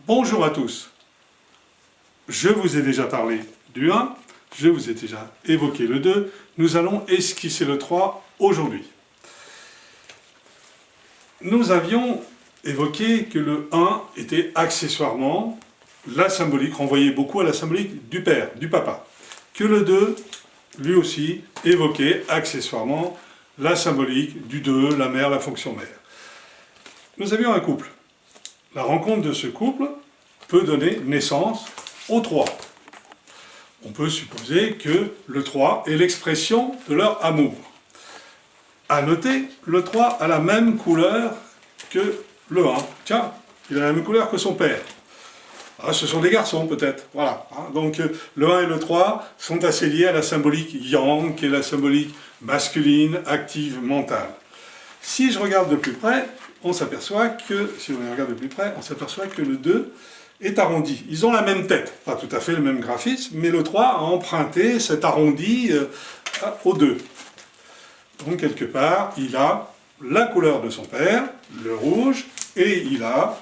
Bonjour à tous. Je vous ai déjà parlé du 1, je vous ai déjà évoqué le 2, nous allons esquisser le 3 aujourd'hui. Nous avions évoqué que le 1 était accessoirement la symbolique, renvoyait beaucoup à la symbolique du père, du papa. Que le 2, lui aussi, évoquait accessoirement la symbolique du 2, la mère, la fonction mère. Nous avions un couple. La rencontre de ce couple peut donner naissance au 3. On peut supposer que le 3 est l'expression de leur amour. À noter, le 3 a la même couleur que le 1. Tiens, il a la même couleur que son père. Ah, ce sont des garçons peut-être, voilà. Donc le 1 et le 3 sont assez liés à la symbolique yang, qui est la symbolique masculine, active, mentale. Si je regarde de plus près, on s'aperçoit que, le 2 est arrondi. Ils ont la même tête, pas tout à fait le même graphisme, mais le 3 a emprunté cet arrondi au 2. Donc quelque part, il a la couleur de son père, le rouge, et il a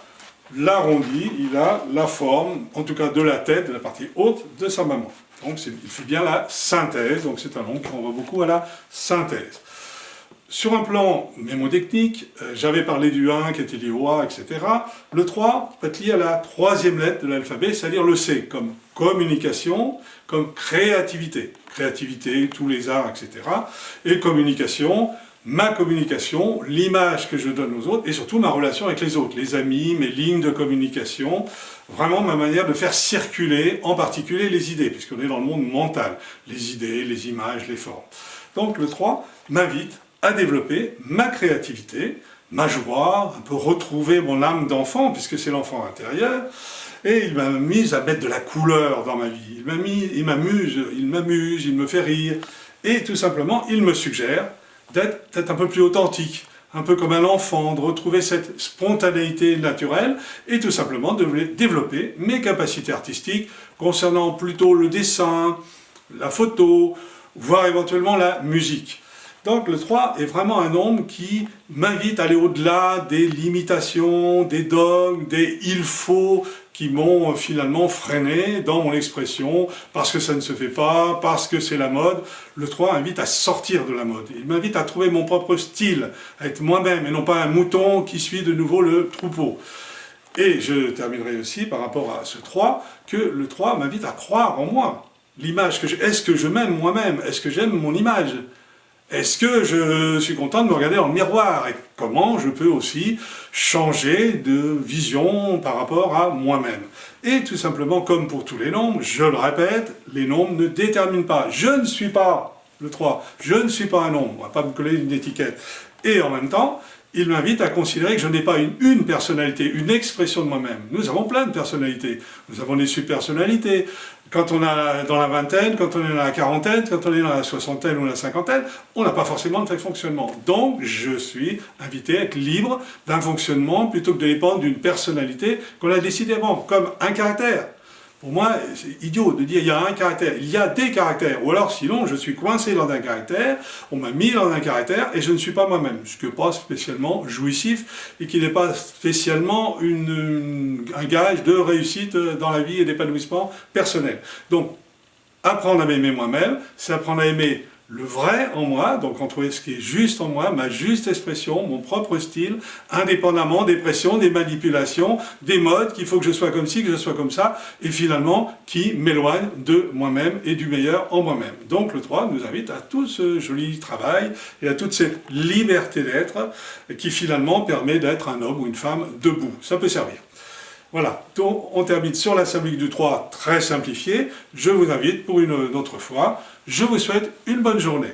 l'arrondi, il a la forme, en tout cas de la tête, de la partie haute de sa maman. Donc il fait bien la synthèse, donc c'est un nom qui renvoie beaucoup à la synthèse. Sur un plan mémotechnique, j'avais parlé du 1 qui était lié au A, etc. Le 3 peut être lié à la troisième lettre de l'alphabet, c'est-à-dire le C, comme communication, comme créativité. Créativité, tous les arts, etc. Et communication, ma communication, l'image que je donne aux autres, et surtout ma relation avec les autres, les amis, mes lignes de communication, vraiment ma manière de faire circuler, en particulier les idées, puisqu'on est dans le monde mental, les idées, les images, les formes. Donc le 3 m'invite à développer ma créativité, ma joie, un peu retrouver mon âme d'enfant, puisque c'est l'enfant intérieur, et il m'a mis à mettre de la couleur dans ma vie. Il m'amuse, il me fait rire, et tout simplement, il me suggère d'être peut-être un peu plus authentique, un peu comme un enfant, de retrouver cette spontanéité naturelle, et tout simplement de développer mes capacités artistiques concernant plutôt le dessin, la photo, voire éventuellement la musique. Donc le 3 est vraiment un nombre qui m'invite à aller au-delà des limitations, des dogmes, des « il faut » qui m'ont finalement freiné dans mon expression, parce que ça ne se fait pas, parce que c'est la mode. Le 3 invite à sortir de la mode. Il m'invite à trouver mon propre style, à être moi-même, et non pas un mouton qui suit de nouveau le troupeau. Et je terminerai aussi par rapport à ce 3, que le 3 m'invite à croire en moi. L'image que est-ce que je m'aime moi-même? Est-ce que j'aime mon image? Est-ce que je suis content de me regarder dans le miroir? Et comment je peux aussi changer de vision par rapport à moi-même? Et tout simplement, comme pour tous les nombres, je le répète, les nombres ne déterminent pas. Je ne suis pas le 3, je ne suis pas un nombre, on ne va pas me coller une étiquette. Et en même temps, il m'invite à considérer que je n'ai pas une personnalité, une expression de moi-même. Nous avons plein de personnalités. Nous avons des subpersonnalités. Quand on est dans la vingtaine, quand on est dans la quarantaine, quand on est dans la soixantaine ou la cinquantaine, on n'a pas forcément de tel fonctionnement. Donc, je suis invité à être libre d'un fonctionnement plutôt que de dépendre d'une personnalité qu'on a décidé avant, comme un caractère. Pour moi, c'est idiot de dire il y a un caractère, il y a des caractères, ou alors sinon je suis coincé dans un caractère, on m'a mis dans un caractère et je ne suis pas moi-même, ce qui n'est pas spécialement jouissif et qui n'est pas spécialement un gage de réussite dans la vie et d'épanouissement personnel. Donc, apprendre à m'aimer moi-même, c'est apprendre à aimer le vrai en moi, donc en trouver ce qui est juste en moi, ma juste expression, mon propre style, indépendamment des pressions, des manipulations, des modes, qu'il faut que je sois comme ci, que je sois comme ça, et finalement qui m'éloigne de moi-même et du meilleur en moi-même. Donc le 3 nous invite à tout ce joli travail et à toute cette liberté d'être qui finalement permet d'être un homme ou une femme debout. Ça peut servir. Voilà, donc on termine sur la symbolique du 3 très simplifiée. Je vous invite pour une autre fois. Je vous souhaite une bonne journée.